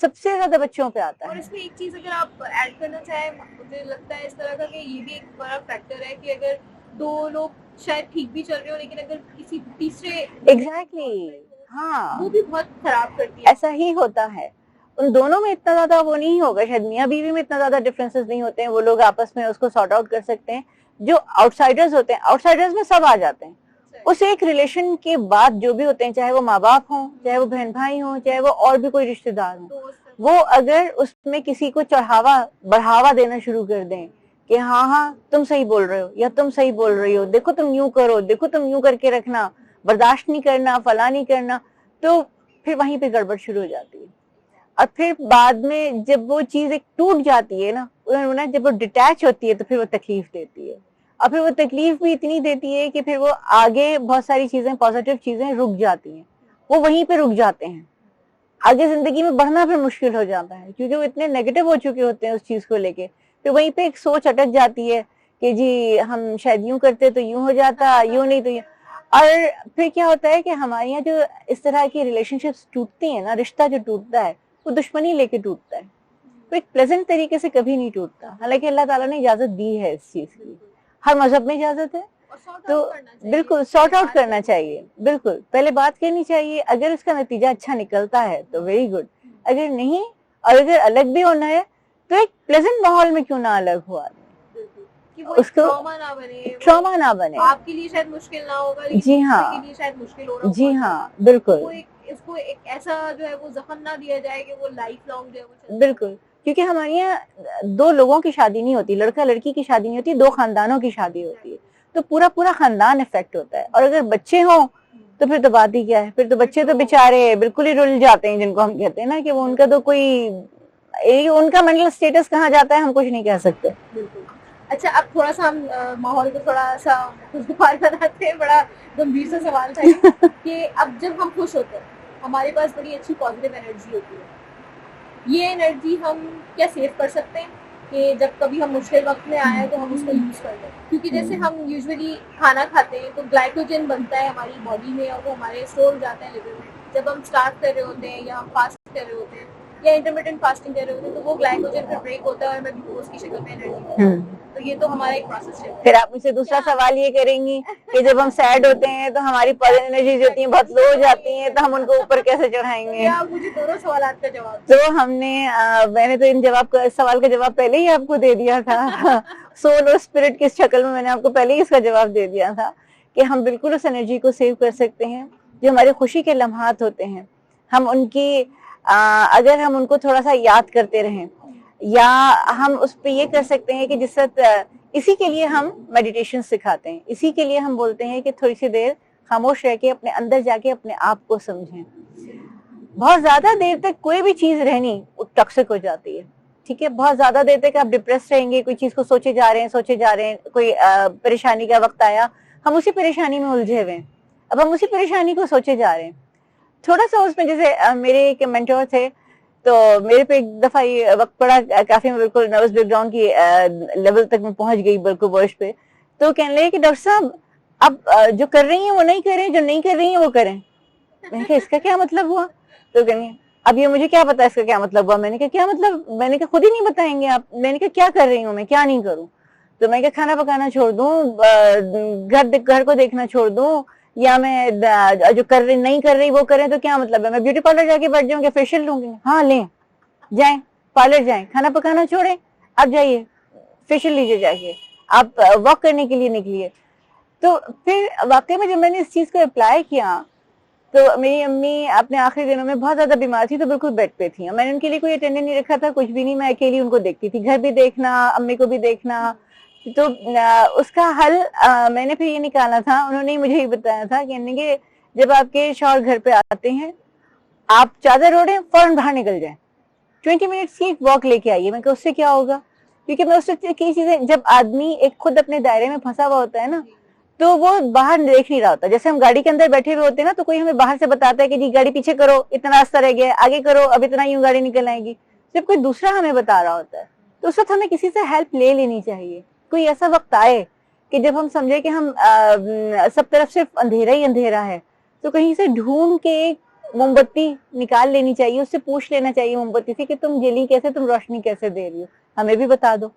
सबसे ज्यादा बच्चों पे आता है। और इसमें एक चीज अगर आप ऐड करना चाहें, मुझे लगता है इस तरह का कि ये भी एक बड़ा फैक्टर है कि अगर दो लोग शायद ठीक भी चल रहे हो, लेकिन अगर किसी तीसरे एग्जैक्टली हाँ, वो भी बहुत खराब करती है। ऐसा ही होता है। उन दोनों में इतना ज्यादा वो नहीं होगा, शायद मियाँ बीवी में इतना ज्यादा डिफरेंसेस नहीं होते हैं, वो लोग आपस में उसको सॉर्ट आउट कर सकते हैं। जो आउटसाइडर्स होते हैं, आउटसाइडर्स में सब आ जाते हैं उस एक रिलेशन के बाद, जो भी होते हैं, चाहे वो माँ बाप हों, चाहे वो बहन भाई हों, चाहे वो और भी कोई रिश्तेदार हों, वो अगर उसमें किसी को बढ़ावा देना शुरू कर दें कि हाँ हाँ तुम सही बोल रहे हो या तुम सही बोल रही हो, देखो तुम यूं करो, देखो तुम यूं करके रखना, बर्दाश्त नहीं करना, फला नहीं करना, तो फिर वहीं पे गड़बड़ शुरू हो जाती है। और फिर बाद में जब वो चीज एक टूट जाती है ना, जब वो डिटैच होती है, तो फिर वो तकलीफ देती है। और फिर वो तकलीफ भी इतनी देती है कि फिर वो आगे बहुत सारी चीजें, पॉजिटिव चीजें रुक जाती हैं, वो वहीं पे रुक जाते हैं। आगे जिंदगी में बढ़ना फिर मुश्किल हो जाता है, क्योंकि वो इतने नेगेटिव हो चुके होते हैं उस चीज को लेके। फिर वहीं पे एक सोच अटक जाती है कि जी हम शायद यूं करते तो यूं हो जाता, यूं नहीं तो यूं। और फिर क्या होता है कि हमारे यहाँ जो इस तरह की रिलेशनशिप्स टूटती है ना, रिश्ता जो टूटता है वो दुश्मनी लेके टूटता है, तो एक प्लेजेंट तरीके से कभी नहीं टूटता। हालांकि अल्लाह ताला ने इजाजत दी है इस चीज की, हर मजहब में इजाजत है, तो बिल्कुल सॉर्ट आउट करना चाहिए। बिल्कुल पहले बात करनी चाहिए, अगर उसका नतीजा अच्छा निकलता है तो वेरी गुड, अगर नहीं, और अगर अलग भी होना है तो एक प्लेजेंट माहौल में क्यों ना अलग हुआ, कि वो उसको ट्रॉमा ना बने, आपके लिए शायद मुश्किल ना होगा, लेकिन जी हाँ, के लिए शायद मुश्किल हो रहा, जी हाँ बिल्कुल, इसको एक ऐसा जो है वो जख्म ना दिया जाए कि वो लाइफ लॉन्ग जो है वो। बिल्कुल, क्योंकि हमारे यहाँ दो लोगों की शादी नहीं होती, लड़का लड़की की शादी नहीं होती, दो खानदानों की शादी होती है, तो पूरा पूरा खानदान इफेक्ट होता है। और अगर बच्चे हों तो फिर तो बात ही क्या है, फिर तो बच्चे तो बेचारे बिल्कुल ही रुल जाते हैं, जिनको हम कहते हैं ना कि वो उनका तो कोई उनका मेंटल स्टेटस कहाँ जाता है हम कुछ नहीं कह सकते। बिल्कुल। अच्छा, अब थोड़ा सा हम माहौल को थोड़ा सा खुशगवार बनाते हैं। बड़ा गंभीर सा सवाल था ये कि अब जब हम खुश होते हैं हमारे पास बड़ी अच्छी पॉजिटिव एनर्जी होती है। ये एनर्जी हम क्या सेव कर सकते हैं कि जब कभी हम मुश्किल वक्त में आए तो हम उसको यूज कर लें? क्योंकि जैसे हम यूजुअली खाना खाते हैं तो ग्लाइकोजन बनता है हमारी बॉडी में और वो हमारे स्टोर हो जाता है लिवर में। जब हम स्टार्ट कर रहे होते हैं या हम फास्ट कर रहे होते हैं या इंटरमिटेंट फास्टिंग कर रहे होते हैं तो वो ग्लाइकोजन फिर ब्रेक होता है और हमें ग्लूकोज की शक्ल में एनर्जी। तो ये तो हमारा एक प्रोसेस है। फिर आप मुझसे दूसरा सवाल ये करेंगी कि जब हम सैड होते हैं तो हमारी पॉजिटिव एनर्जीज होती हैं बहुत लो हो जाती हैं, तो हम उनको ऊपर कैसे चढ़ाएंगे? आप मुझे दोनों सवाल का जवाब। तो मैंने तो इस सवाल का जवाब पहले ही आपको दे दिया था। सोल और स्पिरिट की शक्ल में मैंने आपको पहले ही इसका जवाब दे दिया था कि हम बिल्कुल उस एनर्जी को सेव कर सकते हैं जो हमारे खुशी के लम्हात होते हैं। हम उनकी अगर हम उनको थोड़ा सा याद करते रहें, या हम उस पर ये कर सकते हैं कि जिस इसी के लिए हम मेडिटेशन सिखाते हैं, इसी के लिए हम बोलते हैं कि थोड़ी सी देर खामोश रह के अपने अंदर जाके अपने आप को समझें। बहुत ज्यादा देर तक कोई भी चीज रहनी टॉक्सिक हो जाती है, ठीक है? बहुत ज्यादा देर तक आप डिप्रेस रहेंगे, कोई चीज को सोचे जा रहे हैं, कोई परेशानी का वक्त आया, हम उसी परेशानी में उलझे हुए हैं, अब हम उसी परेशानी को सोचे जा रहे हैं। थोड़ा सा उसमें जैसे मेरे एक मेंटोर थे, तो मेरे पे एक दफा ये वक्त पड़ा, काफी मैं बिल्कुल नर्वस ब्रेकडाउन की लेवल तक मैं पहुंच गई, बिल्कुल वर्ष पे। तो कहने लगे कि डॉक्टर साहब अब जो कर रही हैं वो नहीं करें, जो नहीं कर रही हैं वो करें। मैंने कहा इसका क्या मतलब हुआ? तो कहेंगे अब ये मुझे क्या पता इसका क्या मतलब हुआ। मैंने कहा क्या मतलब? मैंने कहा खुद ही नहीं बताएंगे आप? मैंने कहा क्या कर रही हूँ मैं, क्या नहीं करूँ? तो मैं क्या खाना पकाना छोड़ दूं, घर को देखना छोड़ दूं, या मैं जो नहीं कर रही वो करें, तो क्या मतलब है? मैं ब्यूटी पार्लर जाके बैठ जाऊंगी, फेशियल लूंगी? हाँ लें, जाएं पार्लर जाएं, खाना पकाना छोड़ें, आप जाइए फेशियल लीजिए, जाके आप वॉक करने के लिए निकलिए। तो फिर वाकई में जब मैंने इस चीज को अप्लाई किया, तो मेरी अम्मी अपने आखिरी दिनों में बहुत ज्यादा बीमार थी, तो बिल्कुल बेड पे थी। मैंने उनके लिए कोई अटेंडेंट नहीं रखा था, कुछ भी नहीं, मैं अकेली उनको देखती थी, घर भी देखना, अम्मी को भी देखना। तो उसका हल मैंने फिर ये निकाला था, उन्होंने मुझे ही बताया था कि जब आपके शौहर घर पे आते हैं आप चादर ओढ़े फौरन बाहर निकल जाए, 20 मिनट्स की वॉक लेके आइए। मैं कहा उससे क्या होगा? क्योंकि मैं उससे कई चीजें, जब आदमी एक खुद अपने दायरे में फंसा हुआ होता है ना, तो वो बाहर देख नहीं रहा होता। जैसे हम गाड़ी के अंदर बैठे हुए होते हैं ना, तो कोई हमें बाहर से बताता है कि जी गाड़ी पीछे करो, इतना रास्ता रह गया, आगे करो, अब इतना यूं गाड़ी निकल आएगी। जब कोई दूसरा हमें बता रहा होता है तो उस वक्त हमें किसी से हेल्प ले लेनी चाहिए। कोई ऐसा वक्त आए कि जब हम समझे कि हम सब तरफ सिर्फ अंधेरा ही अंधेरा है, तो कहीं से ढूंढ के एक मोमबत्ती निकाल लेनी चाहिए, उससे पूछ लेना चाहिए मोमबत्ती से कि तुम जली कैसे, तुम रोशनी कैसे दे रही हो, हमें भी बता दो।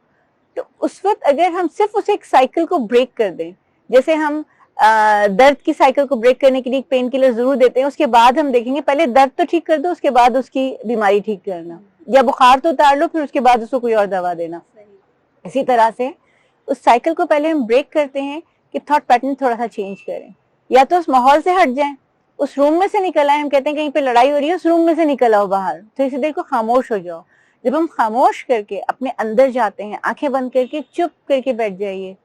तो उस वक्त अगर हम सिर्फ उस एक साइकिल को ब्रेक कर दें, जैसे हम दर्द की साइकिल को ब्रेक करने के लिए पेन किलर जरूर देते हैं, उसके बाद हम देखेंगे पहले दर्द तो ठीक कर दो, उसके बाद उसकी बीमारी ठीक करना, या बुखार तो उतार लो, फिर उसके बाद उसको कोई और दवा देना। इसी तरह से उस साइकिल को पहले हम ब्रेक करते हैं कि थॉट पैटर्न थोड़ा सा चेंज करें, या तो उस माहौल से हट जाएं, उस रूम में से निकल आए। हम कहते हैं कहीं पे लड़ाई हो रही है, उस रूम में से निकल आओ बाहर, तो इसी देर को खामोश हो जाओ। जब हम खामोश करके अपने अंदर जाते हैं, आंखें बंद करके चुप करके बैठ जाइए,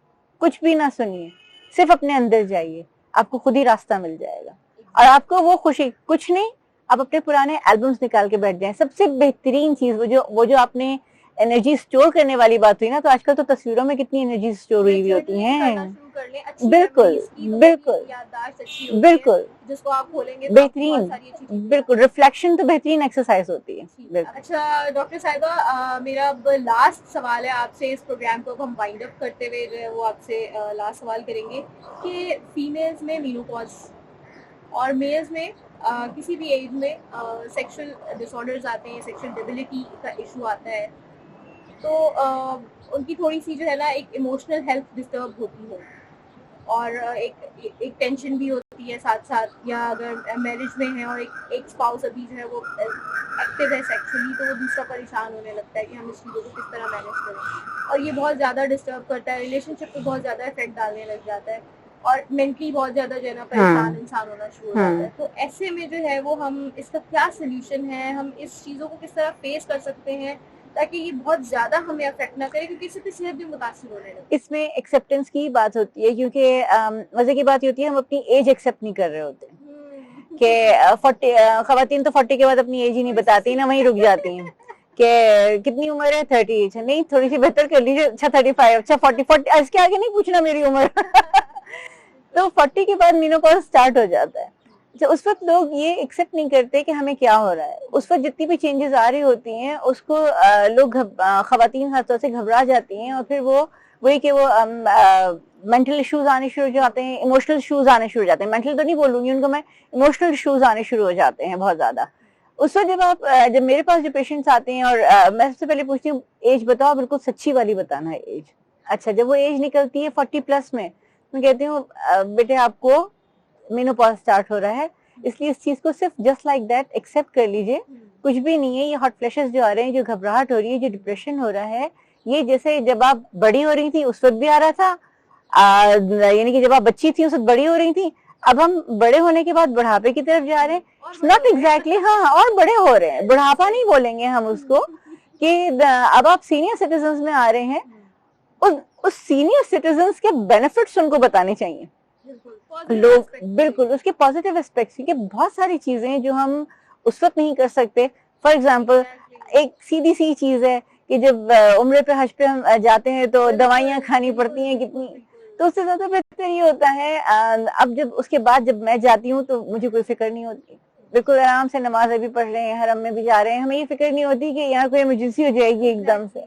कुछ भी ना सुनिए, सिर्फ अपने अंदर जाइए, आपको खुद ही रास्ता मिल जाएगा। और आपको वो खुशी, कुछ नहीं, आप अपने पुराने एल्बम्स निकाल के बैठ जाएं। सबसे बेहतरीन चीज वो जो आपने एनर्जी स्टोर करने वाली बात हुई ना, तो आजकल तो तस्वीरों में कितनी एनर्जी स्टोर हुई होती है। बिल्कुल बिल्कुल बिल्कुल, जिसको आप खोलेंगे बेहतरीन, बिल्कुल रिफ्लेक्शन तो बेहतरीन एक्सरसाइज होती है। अच्छा डॉक्टर साहिबा, मेरा अब लास्ट सवाल है आपसे, इस प्रोग्राम को हम वाइंड अप करते हुए जो है वो आपसे लास्ट सवाल करेंगे कि फीमेल्स में मेनोपॉज और मेल्स में किसी भी एज में सेक्सुअल डिसऑर्डर्स आते हैं, सेक्सुअल डिसेबिलिटी का इशू आता है, तो उनकी थोड़ी सी जो है ना एक इमोशनल हेल्थ डिस्टर्ब होती है और एक टेंशन भी होती है साथ साथ, या अगर मैरिज में है और एक स्पाउस अभी जो है वो एक्टिव है सेक्सुअली, तो वो दूसरा परेशान होने लगता है कि हम इस चीज़ों को किस तरह मैनेज करें, और ये बहुत ज़्यादा डिस्टर्ब करता है, रिलेशनशिप को बहुत ज़्यादा इफेक्ट डालने लग जाता है और मेंटली बहुत ज़्यादा जो है ना परेशान इंसान होना शुरू हो जाता है। तो ऐसे में जो है वो हम इसका क्या सोल्यूशन है, हम इस चीज़ों को किस तरह फेस कर सकते हैं ताकि ये बहुत ज्यादा हमें अफेक्ट ना करे, क्योंकि इससे सेहत भी मुतासिर होने लगे। इसमें एक्सेप्टेंस की बात होती है, क्योंकि मजे की बात ये होती है हम अपनी एज एक्सेप्ट नहीं कर रहे होते। कि 40 खवातीन तो 40 के बाद अपनी एज ही नहीं बताती ना, वहीं रुक जाती हैं कि कितनी उम्र है, 30। नहीं, थोड़ी सी बेहतर कर लीजिए, अच्छा 35, अच्छा 40, इसके आगे नहीं पूछना मेरी उम्र। तो 40 के बाद मेनोपॉज स्टार्ट हो जाता है। तो उस वक्त लोग ये एक्सेप्ट नहीं करते कि हमें क्या हो रहा है। उस वक्त जितनी भी चेंजेस आ रही होती हैं उसको लोग खवातीन खासतौर से घबरा जाती हैं, और फिर वो वही कि वो मेंटल इश्यूज आने शुरू हो जाते हैं, इमोशनल इश्यूज आने शुरू हो जाते हैं। मेंटल तो नहीं बोलूंगी उनको मैं, इमोशनल इश्यूज आने शुरू हो जाते हैं बहुत ज्यादा। उस वक्त जब मेरे पास जो पेशेंट्स आते हैं और मैं सबसे पहले पूछती हूँ एज बताओ, बिल्कुल सच्ची वाली बताना है एज। अच्छा, जब वो एज निकलती है 40+ में, मैं कहती हूँ बेटे आपको मेनोपॉज स्टार्ट हो रहा है, इसलिए इस चीज को सिर्फ जस्ट लाइक दैट एक्सेप्ट कर लीजिए। कुछ भी नहीं है, ये हॉट फ्लैशेस जो आ रहे हैं, जो घबराहट हो रही है, जो डिप्रेशन हो रहा है, ये जैसे जब आप बड़ी हो रही थी उस वक्त भी आ रहा था, यानी कि जब आप बच्ची थी उस वक्त बड़ी हो रही थी, अब हम बड़े होने के बाद बुढ़ापे की तरफ जा रहे हैं। नॉट एग्जैक्टली, हाँ, और बड़े हो रहे हैं, बुढ़ापा नहीं बोलेंगे हम उसको, कि अब आप सीनियर सिटीजन में आ रहे हैं। उस सीनियर सिटीजन के बेनिफिट्स उनको बताने चाहिए लोग, बिल्कुल उसके पॉजिटिव एस्पेक्ट्स, क्योंकि बहुत सारी चीजें जो हम उस वक्त नहीं कर सकते। फॉर एग्जाम्पल, एक सीधी सी चीज है कि जब उम्र पे हज पे हम जाते हैं तो दवाइयां खानी पड़ती हैं कितनी, तो उससे ज्यादा बेहतर ये होता है अब जब उसके बाद जब मैं जाती हूँ तो मुझे कोई फिक्र नहीं होती, बिल्कुल आराम से नमाज भी पढ़ रहे हैं, हरम में भी जा रहे हैं, हमें ये फिक्र नहीं होती कि यहाँ कोई इमरजेंसी हो जाएगी एकदम से।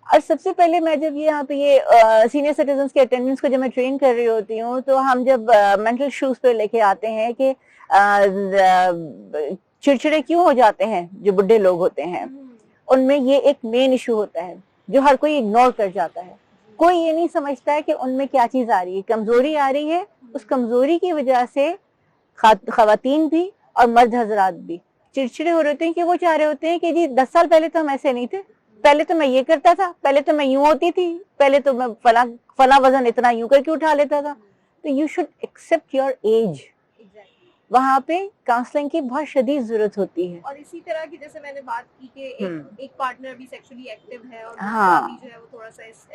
और सबसे पहले मैं जब यहाँ पे ये सीनियर सिटीजन के अटेंडेंस को जब मैं ट्रेन कर रही होती हूँ, तो हम जब मेंटल इश्यूज पे लेके आते हैं कि चिड़चिड़े क्यों हो जाते हैं जो बुढ़े लोग होते हैं, उनमें ये एक मेन इशू होता है जो हर कोई इग्नोर कर जाता है। कोई ये नहीं समझता है कि उनमें क्या चीज आ रही है, कमजोरी आ रही है। उस कमजोरी की वजह से खवातीन भी और मर्द हजरात भी चिड़चिड़े हो रहे होते हैं कि वो चाह रहे होते हैं कि जी 10 साल पहले तो हम ऐसे नहीं थे, पहले तो मैं ये करता था, पहले तो मैं यूं होती थी, पहले तो मैं फला वजन इतना यूं करके उठा लेता था। तो you should accept your age. वहाँ पे काउंसलिंग की बहुत शदीद जरूरत होती है। और इसी तरह की जैसे मैंने बात की कि एक पार्टनर भी सेक्सुअली एक्टिव है और हाँ, भी जो है वो थोड़ा सा इस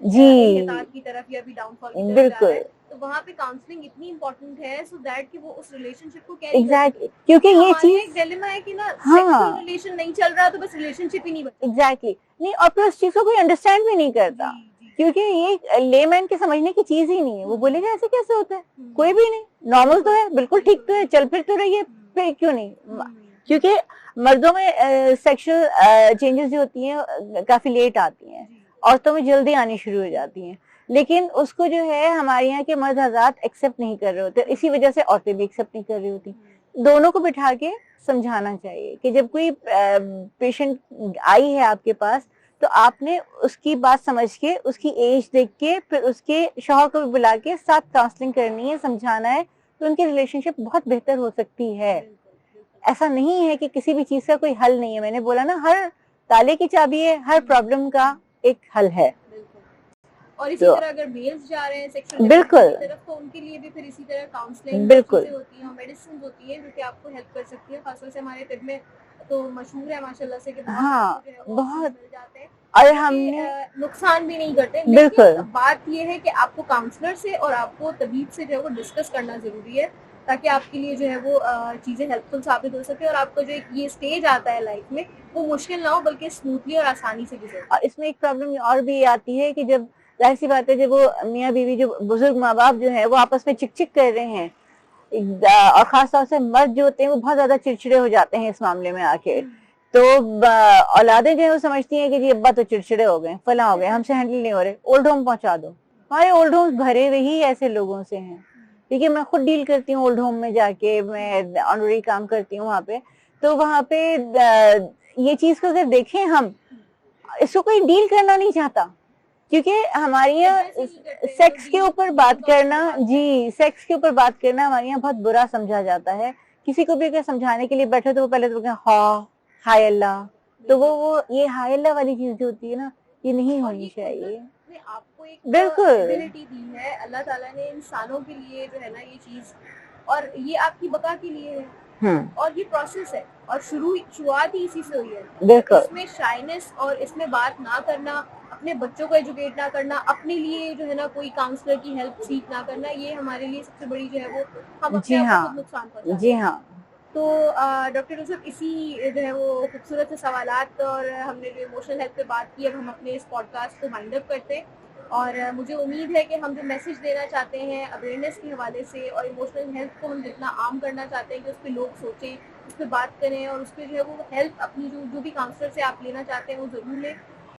जी की तरफ या भी डाउनफॉल की तरफ बिल्कुल जा रहा है, तो वहाँ पे काउंसलिंग इतनी इम्पोर्टेंट है सो दैट कि वो उस रिलेशनशिप को कैरी एग्जैक्टली, क्योंकि ये चीज एक डिलेमा है कि ना हाँ, रिलेशन नहीं चल रहा तो बस रिलेशनशिप ही नहीं बचा। एग्जैक्टली नहीं, और फिर उस चीज को कोई अंडरस्टैंड भी नहीं करता, क्योंकि ये लेमैन के समझने की चीज ही नहीं है। वो बोलेगा ऐसे कैसे होता है, कोई भी नहीं, नॉर्मल तो है, बिल्कुल ठीक तो है, चल फिर तो रही है, फिर क्यों नहीं। क्योंकि मर्दों में सेक्सुअल चेंजेस जो होती हैं काफी लेट आती हैं, औरतों में जल्दी आनी शुरू हो जाती हैं, लेकिन उसको जो है हमारे यहाँ के मर्द हजरात एक्सेप्ट नहीं कर रहे होते, इसी वजह से औरतें भी एक्सेप्ट नहीं कर रही होती। दोनों को बिठा के समझाना चाहिए कि जब कोई पेशेंट आई है आपके पास, तो आपने उसकी बात समझ के, उसकी एज देख के, फिर उसके शौहर को भी बुला के साथ काउंसलिंग करनी है, समझाना है, तो उनकी रिलेशनशिप बहुत बेहतर हो सकती है। ऐसा नहीं है कि किसी भी चीज का कोई हल नहीं है। मैंने बोला ना, हर ताले की चाबी है, हर प्रॉब्लम का एक हल है। और इसी तरह अगर मेल्स जा रहे हैं सेक्सुअल बिल्कुल तरफ, तो उनके लिए भी फिर इसी तरह काउंसलिंग बिल्कुल होती है, मेडिसिन होती है जो कि आपको हेल्प कर सकती है। खासतौर से हमारे तिब में तो मशहूर है माशाल्लाह से कि हाँ, बहुत मिल जाते हैं और हमने नुकसान भी नहीं करते। बिल्कुल बात ये है कि आपको काउंसलर से और आपको तबीब से जो है वो डिस्कस करना जरूरी है, ताकि आपके लिए जो है वो चीजें हेल्पफुल साबित हो सके और आपको जो ये स्टेज आता है लाइफ में वो मुश्किल ना हो, बल्कि स्मूथली और आसानी से गुजरे। और इसमें एक प्रॉब्लम और भी आती है कि जब जाहिर सी बात है, जब वो मियाँ बीवी, जो बुजुर्ग माँ बाप जो है वो आपस में चिक चिक कर रहे हैं, और खासतौर से मर्द जो होते हैं वो बहुत ज्यादा चिड़चिड़े हो जाते हैं इस मामले में आके, तो औलादें जो है वो समझती हैं कि जी अब्बा तो चिड़चिड़े हो गए, फला हो गए, हमसे हैंडल नहीं हो रहे, ओल्ड होम पहुंचा दो। हमारे ओल्ड होम भरे हुए ही ऐसे लोगों से हैं। देखिए, मैं खुद डील करती हूँ ओल्ड होम में जाके, मैं ऑनरी काम करती हूँ वहाँ पे, तो वहाँ पे ये चीज को अगर देखें हम, इसको कोई डील करना नहीं चाहता, क्योंकि हमारे यहाँ सेक्स के ऊपर बात करना, जी सेक्स के ऊपर बात करना हमारे यहाँ बहुत बुरा समझा जाता है। किसी को भी अगर समझाने के लिए बैठे तो वो पहले तो हाय अल्लाह, तो वो ये हाय अल्लाह वाली चीज जो होती है ना, ये नहीं होनी चाहिए। आपको एक बिल्कुल एबिलिटी दी है अल्लाह ताला ने इंसानों के लिए जो है ना ये चीज, और ये आपकी बका के लिए है, और ये प्रोसेस है और शुरुआत ही इसी से हुई है। बिल्कुल, इसमें शाइनेस और इसमें बात ना करना, अपने बच्चों को एजुकेट ना करना, अपने लिए जो है ना कोई काउंसलर की हेल्प सीख ना करना, ये हमारे लिए सबसे बड़ी जो है वो हम अपने जी आप को हाँ, खुद नुकसान पहुंचा जी रहे हैं। हाँ। तो डॉक्टर यूसुफ, इसी जो है वो खूबसूरत से सवालात और हमने जो इमोशनल हेल्थ पे बात की, अब हम अपने इस पॉडकास्ट को वाइंड अप करते हैं। और मुझे उम्मीद है कि हम जो मैसेज देना चाहते हैं अवेयरनेस के हवाले से और इमोशनल हेल्थ को हम जितना आम करना चाहते हैं कि उस पर लोग सोचें, उस पर बात करें और उस पर जो है वो हेल्प अपनी जो भी काउंसलर से आप लेना चाहते हैं वो ज़रूर लें,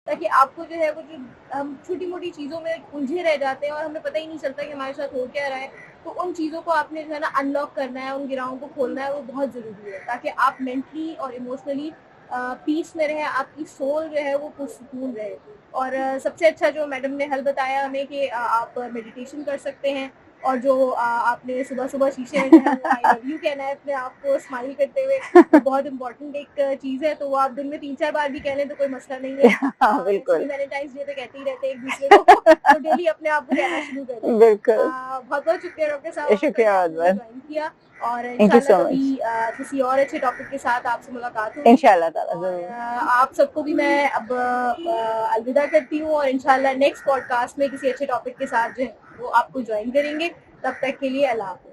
ताकि आपको जो है वो जो हम छोटी मोटी चीज़ों में उलझे रह जाते हैं और हमें पता ही नहीं चलता कि हमारे साथ हो क्या रहा है। तो उन चीज़ों को आपने जो है ना अनलॉक करना है, उन गिराहों को खोलना है, वो बहुत ज़रूरी है, ताकि आप मेंटली और इमोशनली पीस में रहें, आपकी सोल जो है वो पुरसुकून रहे। और सबसे अच्छा जो मैडम ने हल बताया हमें कि आप मेडिटेशन कर सकते हैं, और जो आपने सुबह सुबह शीशे में जो है वो आई लव यू कहना है अपने आप को स्माइल करते हुए, वो बहुत इंपॉर्टेंट एक चीज़ है। तो वो आप दिन में 3-4 बार भी कह लें तो कोई मसला नहीं है। हाँ, वैसे बिल्कुल। भी वैलेंटाइंस डे पे कहते ही रहते हैं एक दूसरे को, तो डेली अपने आप को कहना शुरू करें। बिल्कुल। बहुत बहुत शुक्रिया डॉक्टर साहब, शुक्रिया आपने बहुत-बहुत। ज्वाइन किया। और थैंक यू इंशाल्लाह सो कभी मच। किसी और अच्छे टॉपिक के साथ आपसे मुलाकात होगी। इंशाल्लाह ताला और ज़रूर। आप सबको भी मैं अब अलविदा करती हूँ, और इंशाल्लाह नेक्स्ट पॉडकास्ट में किसी अच्छे टॉपिक के साथ जो है वो आपको ज्वाइन करेंगे। तब तक के लिए अल्लाह हाफ़िज़।